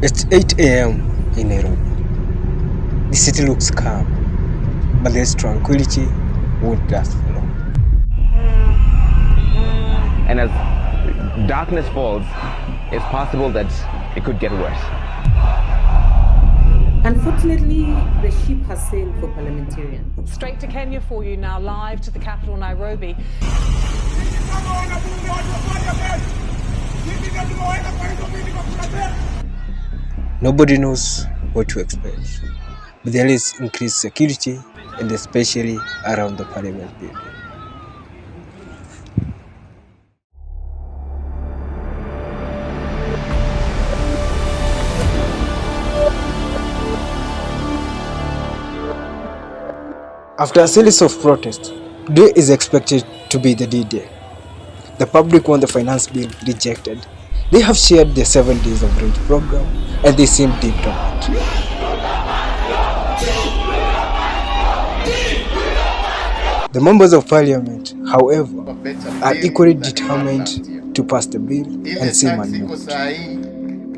It's 8 a.m. in Nairobi. The city looks calm, but this tranquility won't last for long. And as darkness falls, it's possible that it could get worse. Unfortunately, the ship has sailed for parliamentarians. Straight to Kenya for you now, live to the capital, Nairobi. Nobody knows what to expect, but there is increased security, and especially around the parliament building. After a series of protests, today is expected to be the D-Day. The public want the finance bill rejected. They have shared the 7 days of rent program, and they seem deep on it. The members of parliament, however, are equally determined to pass the bill and seem unmoved.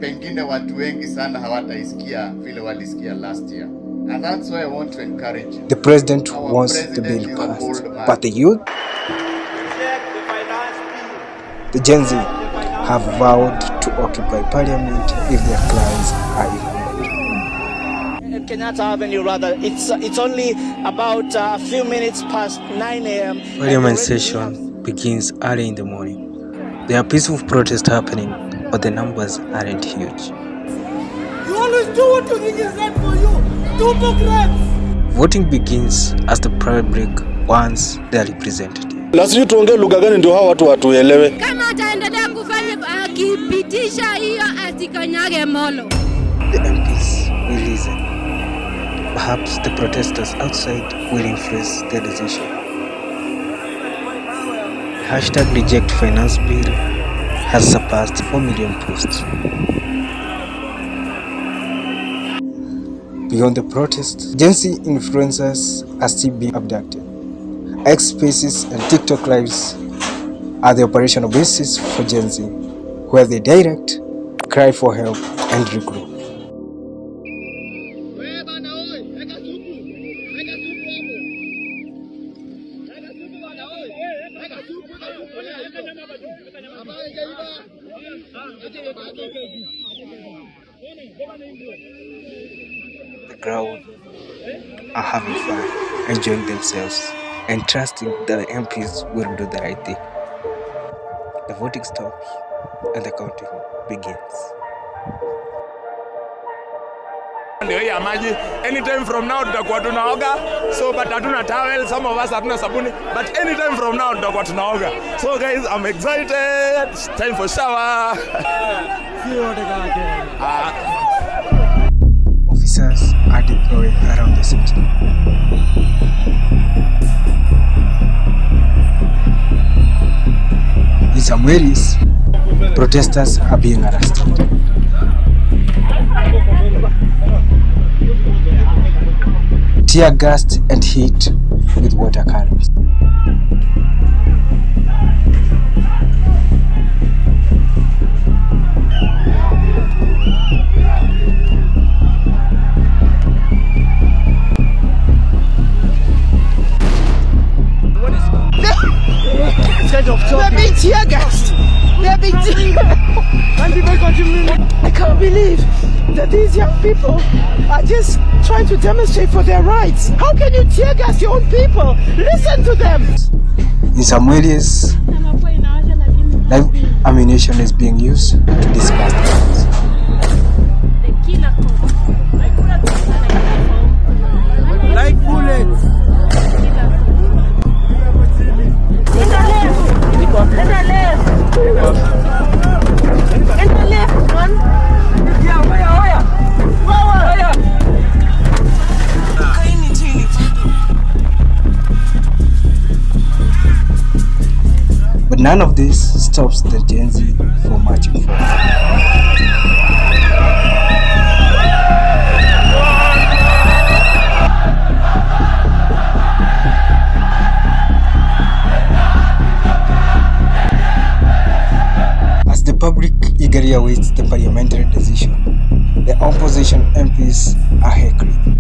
Pengine watu wengi sana hawataisikia vile walisikia last year. And that's why I want to encourage you. The president wants the bill passed, but the youth, the Gen Z, have vowed to occupy parliament if their plans are ignored. At Kenyatta Avenue, rather, it's only about a few minutes past 9 a.m. Parliament session begins early in the morning. There are peaceful protests happening, but the numbers aren't huge. You always do what you think is right for you. Voting begins as the public wants their representative. Lazima tuongee lugha gani ndio hao watu watuelewe. Kama ataendelea kufanya akipitisha hiyo asikanyage molo. The MPs will listen. Perhaps the protesters outside will influence their decision. The #reject finance bill has surpassed 4 million posts. Beyond the protests, Gen Z influencers are still being abducted. X Spaces and TikTok Lives are the operational basis for Gen Z, where they direct, cry for help, and regroup. The crowd are having fun, enjoying themselves, and trusting that the MPs will do the right thing. The voting stops and the counting begins. Ndio ya maji, anytime from now tutakuwa tunaoga, so but hatuna towel, some of us hatuna sabuni, but anytime from now tutakuwa tunaoga. So guys, I'm excited, it's time for shower. Officers are deployed around the city. In some areas, protesters are being arrested. Tear gassed and hit with water cannons. They're being tear gassed. They're being tear I can't believe that these young people are just trying to demonstrate for their rights. How can you tear gas your own people? Listen to them. In some areas, live ammunition is being used to disperse the crowds. Like bullets. But none of this stops the Gen Z from marching forward. As the public eagerly awaits the parliamentary decision, The opposition MPs are heckling.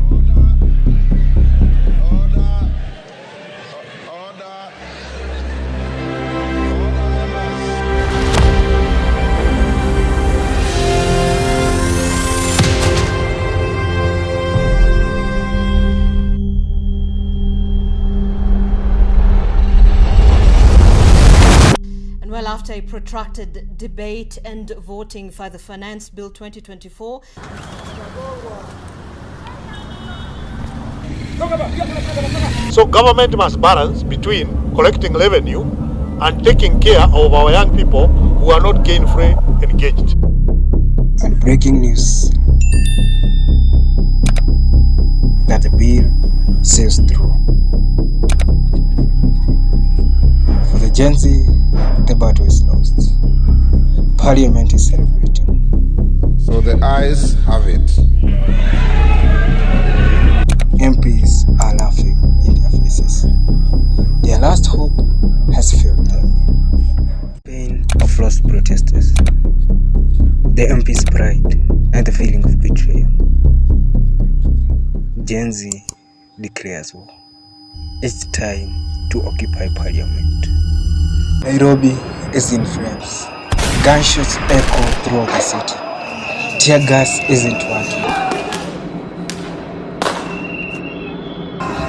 Well, after a protracted debate and voting for the Finance Bill 2024, So government must balance between collecting revenue and taking care of our young people who are not gainfully engaged. And breaking news that the bill sails through. For the Gen Z, the battle is lost. Parliament is celebrating. So the ayes have it. MPs are laughing in their faces. Their last hope has failed them. Pain of lost protesters. The MP's pride and the feeling of betrayal. Gen Z declares war. It's time to occupy Parliament. Nairobi is in flames. Gunshots echo throughout the city. Tear gas isn't working.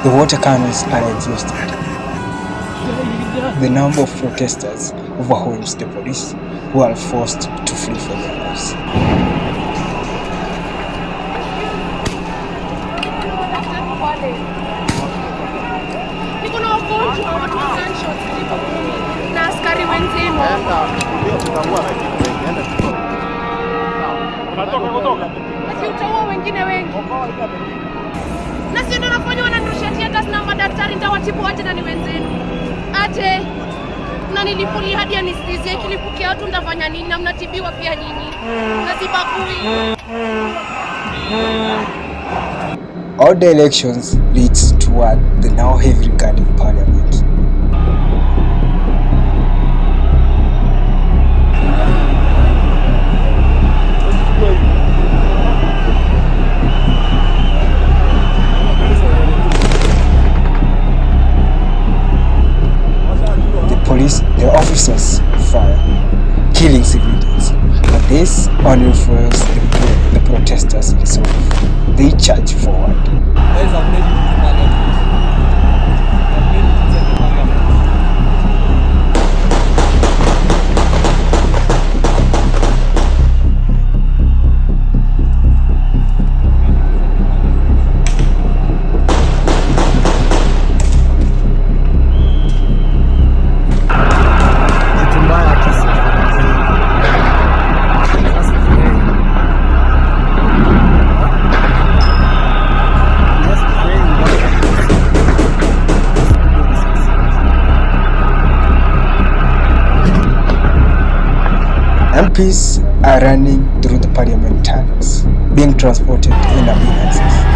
The water cannons are exhausted. The number of protesters overwhelms the police, who are forced to flee for their lives. Na sio ndio nafanya wananirusha tiagas na madaktari nitawatibu wote na ni wenzenu. Ate na nilipuli hadi anesthesia kilipukia watu ndafanya nini na mnatibiwa pia nyinyi. Na sibagui. All the elections leads toward the now heavily guarded Parliament. The officers fire, killing civilians, but this only fuels the protesters' resolve. They charge forward. MPs are running through the Parliament tunnels, being transported in ambulances.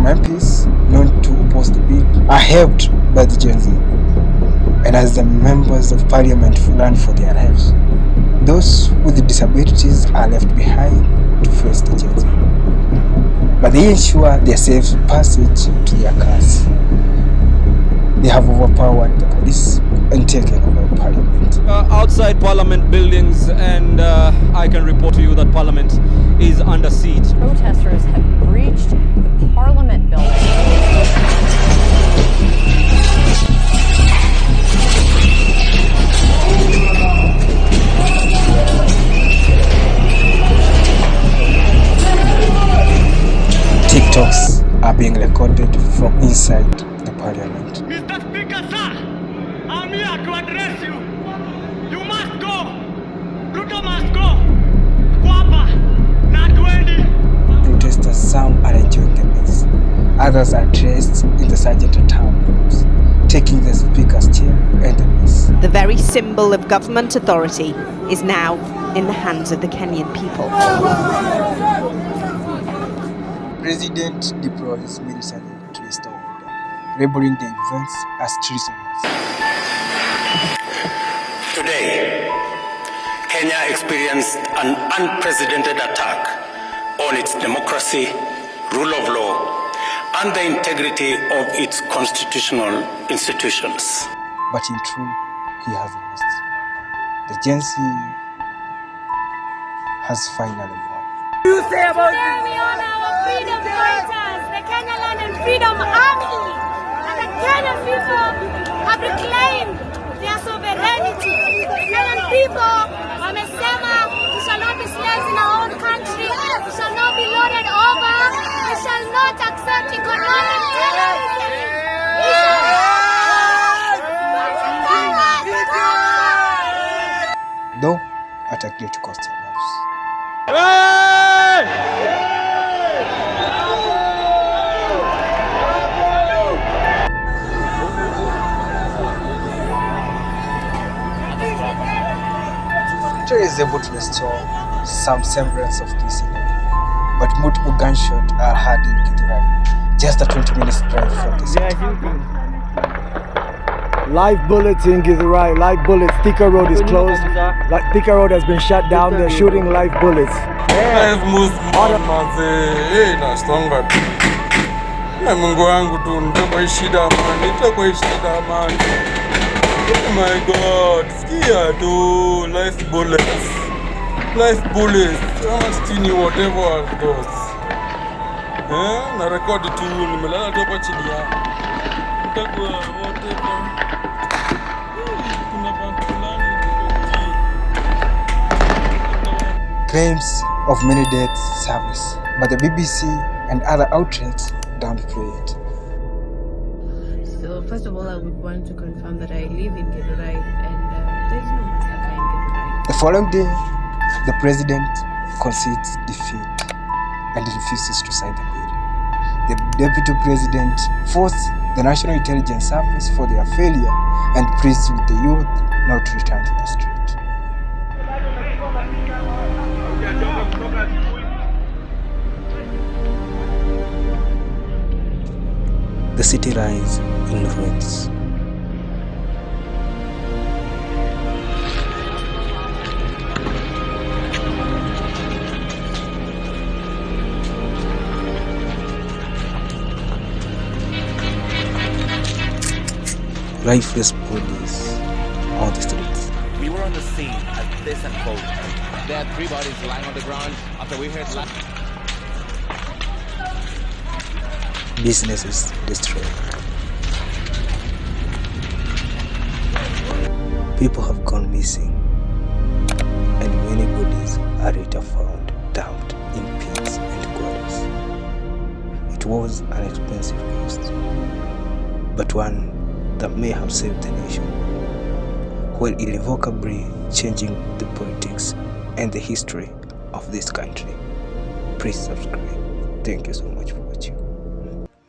MPs known to oppose the bill are helped by the Gen Z, and as the members of Parliament run for their lives, those with disabilities are left behind to face the Gen Z, but they ensure their safe passage to their cars. They have overpowered the police and taken over Parliament. Outside Parliament buildings, and I can report to you that Parliament is under siege. Protesters have breached the Parliament building. TikToks are being recorded from inside the Parliament. Mr. Speaker, sir, I'm here to address you. You must go. Ruto must go. Kwapa, not Wendy. Protesters, some are enjoying the mess. Others are dressed in the sergeant at arms robes, taking the speaker's chair and the peace. The very symbol of government authority is now in the hands of the Kenyan people. President deploys military to restore order, labeling the events as treasonous. Today, Kenya experienced an unprecedented attack on its democracy, rule of law, and the integrity of its constitutional institutions. But in truth, he has lost. The Gen Z has finally won. What do you say about this? Today we honor our freedom fighters, the Kenya Land and Freedom Army, and the Kenyan people have reclaimed their sovereignty. The Kenyan people wamesema we shall not be slaves in our own country, we shall not be lorded over, we shall not accept economic terrorism. Though at a great cost of lives. Victoria is able to restore some semblance of peace in it, but multiple gunshots are heard in Githurai, just a 20-minute drive from the city. Live bullets in Githurai, live bullets. Thika Road is closed. Thika Road has been shut down. They're shooting live bullets. Mungu wangu tu nitakuwa shida man. Oh my God, sikia tu live bullets. Live bullets. Hamastini whatever those. Na record tu nimelala tu hapa chini ya. Nitakuwa whatever. Claims of many deaths surface, but the BBC and other outlets downplay it. So first of all, I would want to confirm that I live in Githurai and there is no massacre in Githurai. The following day, the president concedes defeat and refuses to sign the bill. The deputy president forced the National Intelligence Service for their failure and pleads with the youth not to return to the street. The city lies in ruins. Lifeless bodies on the streets. We were on the scene as this unfolded. There are 3 bodies lying on the ground after we heard Businesses destroyed. People have gone missing, and many bodies are later found dumped in pits and quarries. It was an expensive cost, but one that may have saved the nation, while irrevocably changing the politics and the history of this country. Please subscribe. Thank you so much.